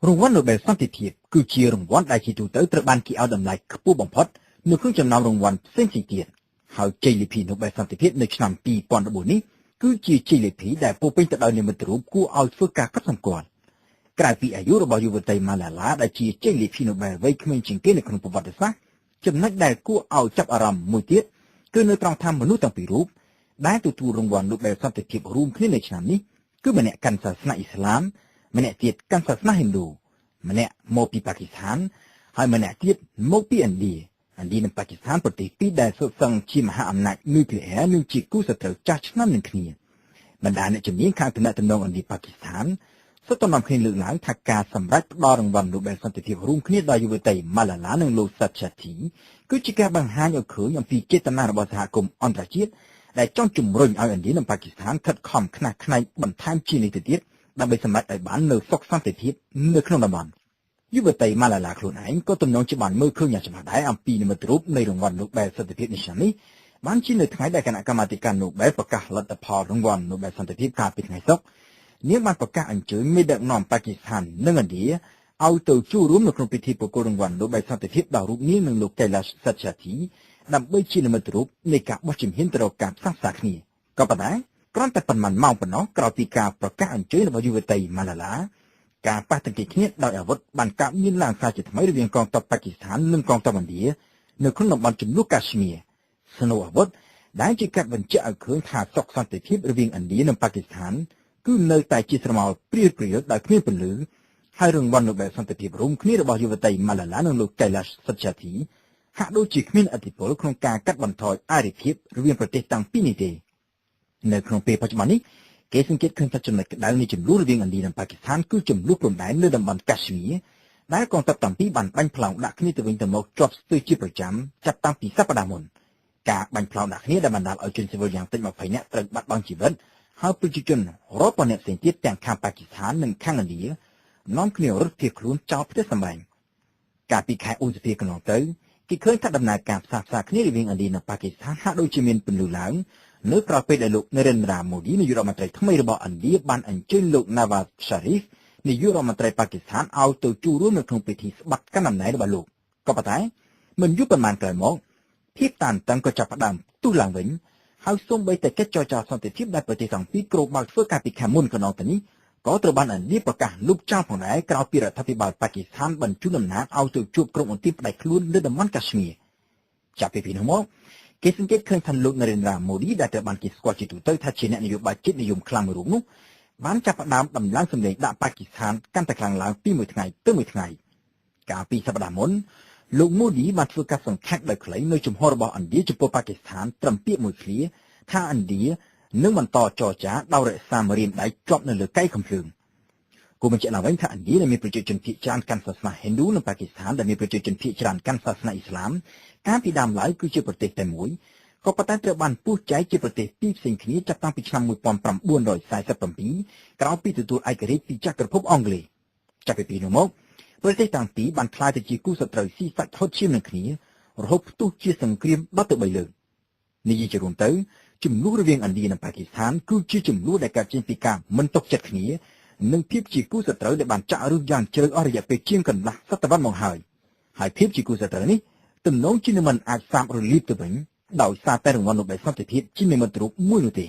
រង្វាន់ Nobel សន្តិភាពគឺជារង្វាន់ដែលជាទូទៅត្រូវបានគេឲ្យតម្លៃខ្ពស់បំផុតនៅក្នុងចំណោមរង្វាន់ផ្សេងៗទៀតហើយជ័យលាភី Nobel សន្តិភាពនៅឆ្នាំ2014នេះគឺជាជ័យលាភីដែលពោរពេញទៅដោយនិមិត្តរូបគួរឲ្យធ្វើការកត់សម្គាល់ក្រៅពីអាយុរបស់យុវតី Malala ដែលជាជ័យលាភី Nobel វ័យក្មេងជាងគេនៅក្នុងប្រវត្តិសាស្ត្រចំណុចដែលគួរឲ្យចាប់អារម្មណ៍មួយទៀតគឺនៅត្រង់ថាមនុស្សទាំងពីររូបដែលទទួលរង្វាន់ Nobel សន្តិភាពរួមគ្នានៅឆ្នាំនេះគឺម្នាក់កាន់សាសនាអ៊ីស្លាមម្នាក់ទៀតកាន់សាសនាហិណ្ឌូម្នាក់មកពីប៉ាគីស្ថានហើយម្នាក់ទៀតមកពីឥណ្ឌានិងប៉ាគីស្ថានប្រទេសពីរដែលសុទ្ធសឹងជាមហាអំណាចនុយក្លេអ៊ែរនិងជាគូសត្រូវចាស់ឆ្នាំនឹងគ្នាបណ្ដាអ្នកជំនាញខាងទំនាក់ទំនងឥណ្ឌាប៉ាគីស្ថានសុទ្ធតែនាំគ្នាលើកឡើងថាការសម្រេចផ្ដល់រង្វាន់ Nobel សន្តិភាពរួមគ្នាដល់យុវតី Malala និងលោក Satyarthi គឺជាការបង្ហាញឲ្យឃើញអំពីចេតនារបស់សហគមន៍អន្តរជាតិដែលចង់ជំរុញឲ្យឥណ្ឌានិងប៉ាគីស្ថានខិតខំខ្នះខ្នែងបន្ថែមជានេះទៅទៀតដើម្បីសម្រេចឲ្យបាននូវសុខសន្តិភាពនៅក្នុងតំបន់យុវតី Malala ខ្លួនឯងក៏ទំនងជាបានមើលឃើញយ៉ាងច្បាស់ដែរអំពីនិមិត្តរូបនៃរង្វាន់ Nobel សន្តិភាពនេះឆ្នាំនេះបានជានៅថ្ងៃដែលគណៈកម្មាធិការ Nobel ប្រកាសលទ្ធផលរង្វាន់ Nobel សន្តិភាពកាលពីថ្ងៃសុក្រនាងបានប្រកាសអញ្ជើញមេដឹកនាំប៉ាគីស្ថាននិងឥណ្ឌាឲ្យទៅចូលរួមនៅក្នុងពិធីប្រគល់រង្វាន់ Nobel សន្តិភាពដល់រូបនាងនិងលោក Kailash Satyarthi ដើម្បីជានិមិត្តរូបនៃការបោះជំហានទៅរកការផ្សះផ្សាគ្នាក៏ប៉ុន្តែគ្រាន់តែប៉ុន្មានម៉ោងប៉ុណ្ណោះក្រោយពីការប្រកាសអញ្ជើញរបស់យុវតី Malala ការប៉ះទង្គិចគ្នាដោយអាវុធបានកើតមានឡើងសារជាថ្មីរវាងកងទ័ពប៉ាគីស្ថាននិងកងទ័ពឥណ្ឌានៅក្នុងតំបន់ចំនួនកាಶ್មៀរស្នូលអាវុធដែលជាការបញ្ជាក់ឲ្យឃើញថាសុខសន្តិភាពរវាងឥណ្ឌានិងប៉ាគីស្ថានគឺនៅតែជាស្រមោលព្រាលដោយគ្មានពន្លឺហើយរង្វាន់ Nobel សន្តិភាពរួមគ្នារបស់យុវតី Malala និងលោក Kailash Satyarthi ហាក់ដូចជាគ្មានឥទ្ធិពលក្នុងការកាត់បន្ថយអារភាពរវាងប្រទេសទាំងពីរនេះទេនៅក្នុងពេលបច្ចុប្បន្ននេះគេសង្កេតឃើញថាចំណុចក្តៅនៃចំនួនរវាងឥណ្ឌានិងប៉ាគីស្ថានគឺចំនួនព្រំដែននៅតំបន់កាಶ್មៀរដែលកងទ័ពទាំងពីរបានបាញ់ផ្លោងដាក់គ្នាទៅវិញទៅមកជាប់ស្ទើរជាប្រចាំចាប់តាំងពីសប្តាហ៍មុនការបាញ់ផ្លោងដាក់គ្នាដែលបណ្ដាលឲ្យជនស៊ីវិលយ៉ាងតិច20នាក់ត្រូវបាត់បង់ជីវិតហើយប្រជាជនរាប់ពាន់នាក់ផ្សេងទៀតទាំងខាងប៉ាគីស្ថាននិងខាងឥណ្ឌានាំគ្នារត់ភៀសខ្លួនចោលផ្ទះសម្បែងកាលពីខែឧសភាកន្លងទៅគេឃើញថាដំណើរការផ្សះផ្សាគ្នារវាងឥណ្ឌានិងប៉ាគីស្ថានហាក់ដូចជាមានពន្លឺឡើងនៅក្រៅពេលដែលលោក Narendra Modi នាយករដ្ឋមន្ត្រីថ្មីរបស់ឥណ្ឌាបានអញ្ជើញលោក Nawaz Sharif នាយករដ្ឋមន្ត្រីប៉ាគីស្ថានឲ្យទៅចូលរួមនៅក្នុងពិធីស្បត់កាន់តំណែងរបស់លោកក៏ប៉ុន្តែមិនយូរប៉ុន្មានក្រោយមកភាពតានតឹងក៏ចាប់ផ្ដើមទុះឡើងវិញហើយសូម្បីតែកិច្ចចរចាសន្តិភាពដែលប្រទេសទាំងពីរគ្របមកធ្វើការពីខែមុនកន្លងទៅនេះក៏ត្រូវបានឥណ្ឌាប្រកាសលុបចោលផងដែរក្រោយពីរដ្ឋាភិបាលប៉ាគីស្ថានបញ្ជូនអំណាចឲ្យទៅជួបក្រុមអន្តរាយផ្ដាច់ខ្លួននៅតំបន់កាಶ್មៀរចាប់ពីពេលនោះមកគេសង្កេតឃើញថាលោក Narendra Modi ដែលត្រូវបានគេស្គាល់ជាទូទៅថាជាអ្នកនយោបាយជាតិនិយមខ្លាំងមួយរូបនោះបានចាប់ផ្ដើមដំឡើងសម្លេងដាក់ប៉ាគីស្ថានកាន់តែខ្លាំងឡើងពីមួយថ្ងៃទៅមួយថ្ងៃកាលពីសប្តាហ៍មុនលោក Modi បានធ្វើការសង្ខេបដោយខ្លីនៅជំហររបស់ឥណ្ឌាចំពោះប៉ាគីស្ថានត្រឹមពាក្យមួយឃ្លាថាឥណ្ឌានឹងបន្តចរចាដោយរក្សាម្រាមដៃជាប់នៅលើកែកំភ្លើងគូបញ្ជាក់ឡើងវិញថាឥណ្ឌាដែលមានប្រជាជនភាគច្រើនកាន់សាសនាហិណ្ឌូនិងប៉ាគីស្ថានដែលមានប្រជាជនភាគច្រើនកាន់សាសនាអ៊ីស្លាមកាលពីដើមឡើយគឺជាប្រទេសតែមួយក៏ប៉ុន្តែត្រូវបានពុះចែកជាប្រទេសពីរផ្សេងគ្នាចាប់តាំងពីឆ្នាំ1947ក្រោយពីទទួលឯករាជ្យពីចក្រភពអង់គ្លេសចាប់ពីពេលនោះមកប្រទេសទាំងពីរបានក្លាយទៅជាគូសត្រូវស៊ីសាច់ហុតឈាមនឹងគ្នារហូតផ្ទុះជាសង្គ្រាម10ទៅ3លើកនិយាយជារួមទៅចំនួនរវាងឥណ្ឌានិងប៉ាគីស្ថានគឺជាចំនួនដែលកើតចេញពីការមិនទុកចិត្តគ្នានិងភាពជាគូសត្រូវដែលបានចាក់ឫសយ៉ាងជ្រៅអស់រយៈពេលជាងកន្លះសតវត្សរ៍មកហើយភាពជាគូសត្រូវនេះទំនងជាមិនអាចសាបរលាបទៅវិញដោយសារតែរង្វាន់ Nobel សន្តិភាពជានិមិត្តរូបមួយនោះទេ